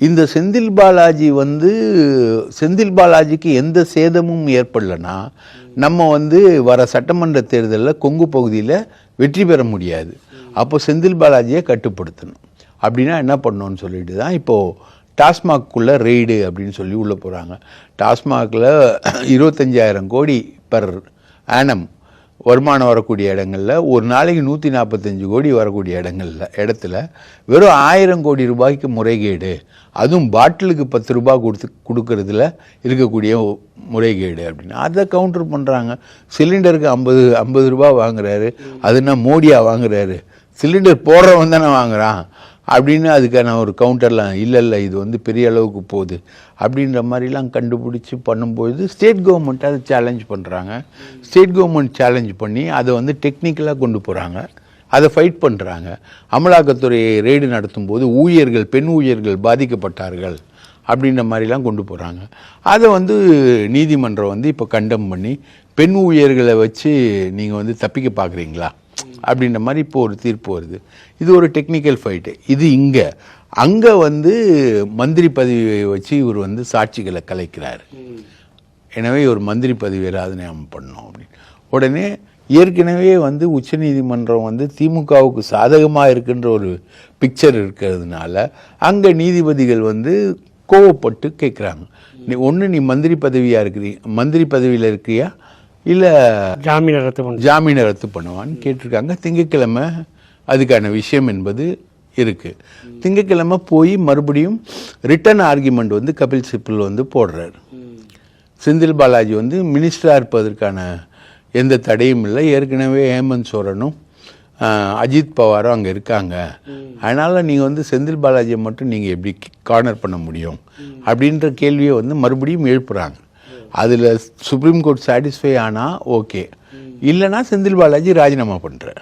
இந்த செந்தில் பாலாஜி வந்து செந்தில் பாலாஜிக்கு எந்த சேதமும் ஏற்படலைன்னா நம்ம வந்து வர சட்டமன்ற தேர்தலில் கொங்கு பகுதியில் வெற்றி பெற முடியாது. அப்போ செந்தில் பாலாஜியை கட்டுப்படுத்தணும். அப்படின்னா என்ன பண்ணணும்னு சொல்லிட்டு தான் இப்போது டாஸ்மாக்குள்ளே ரெய்டு அப்படின்னு சொல்லி உள்ளே போகிறாங்க. டாஸ்மாகில் 25,000 கோடி பெர் ஆனம் வருமானம் வரக்கூடிய இடங்களில் ஒரு நாளைக்கு 145 கோடி வரக்கூடிய இடத்துல வெறும் 1000 கோடி ரூபாய்க்கு முறைகேடு, அதுவும் பாட்டிலுக்கு 10 ரூபாய் கொடுக்கறதுல இருக்கக்கூடிய முறைகேடு அப்படின்னு அதை கவுண்டர் பண்ணுறாங்க. சிலிண்டருக்கு 50 ரூபா வாங்குறாரு, அதுனா மோடியா வாங்குறாரு, சிலிண்டர் போடுறவன் தானே வாங்குறான் அப்படின்னு அதுக்கான ஒரு கவுண்டர்லாம் இல்லை இது வந்து பெரிய அளவுக்கு போகுது அப்படின்ற மாதிரிலாம் கண்டுபிடிச்சி பண்ணும்போது ஸ்டேட் கவர்மெண்ட் அதை சேலஞ்ச் பண்ணுறாங்க. ஸ்டேட் கவர்மெண்ட் சேலஞ்ச் பண்ணி அதை வந்து டெக்னிக்கலாக கொண்டு போகிறாங்க, அதை ஃபைட் பண்ணுறாங்க. அமலாக்கத்துறையை ரெய்டு நடத்தும் போது பெண் ஊழியர்கள் பாதிக்கப்பட்டார்கள் அப்படின்ற மாதிரிலாம் கொண்டு போகிறாங்க. அதை வந்து நீதிமன்றம் வந்து இப்போ கண்டம் பண்ணி பெண் ஊழியர்களை வச்சு நீங்கள் வந்து தப்பிக்க பார்க்குறீங்களா அப்படின்ற மாதிரி இப்போ ஒரு தீர்ப்பு வருது. இது ஒரு டெக்னிக்கல் ஃபைட்டு. இது அங்கே வந்து மந்திரி பதவியை வச்சு இவர் வந்து சாட்சிகளை கலைக்கிறார். எனவே ஒரு மந்திரி பதவியை ராஜினாமா பண்ணோம் அப்படின்னு உடனே ஏற்கனவே வந்து உச்சநீதிமன்றம் வந்து திமுகவுக்கு சாதகமாக இருக்கின்ற ஒரு பிக்சர் இருக்கிறதுனால அங்கே நீதிபதிகள் வந்து கோவப்பட்டு கேட்குறாங்க, நீ மந்திரி பதவியில் இருக்கிறியா இல்லை ஜாமீனை ரத்து பண்ணுவான்னு கேட்டிருக்காங்க. திங்கட்கிழமை அதுக்கான விஷயம் என்பது இருக்குது. திங்கட்கிழமை போய் மறுபடியும் ரிட்டன் ஆர்கியூமெண்ட் வந்து கபில் சிபல் வந்து போடுறாரு. செந்தில் பாலாஜி வந்து மினிஸ்டராக இருப்பதற்கான எந்த தடையும் இல்லை, ஏற்கனவே ஹேமந்த் சோரனும் அஜித் பவாரும் அங்கே இருக்காங்க, அதனால் நீங்கள் வந்து செந்தில் பாலாஜியை மட்டும் நீங்கள் எப்படி கார்னர் பண்ண முடியும் அப்படின்ற கேள்வியை வந்து மறுபடியும் எழுப்புறாங்க. அதில் சுப்ரீம் கோர்ட் சாட்டிஸ்ஃபை ஆனால் ஓகே, இல்லைனா செந்தில் பாலாஜி ராஜினாமா பண்ணுறார்.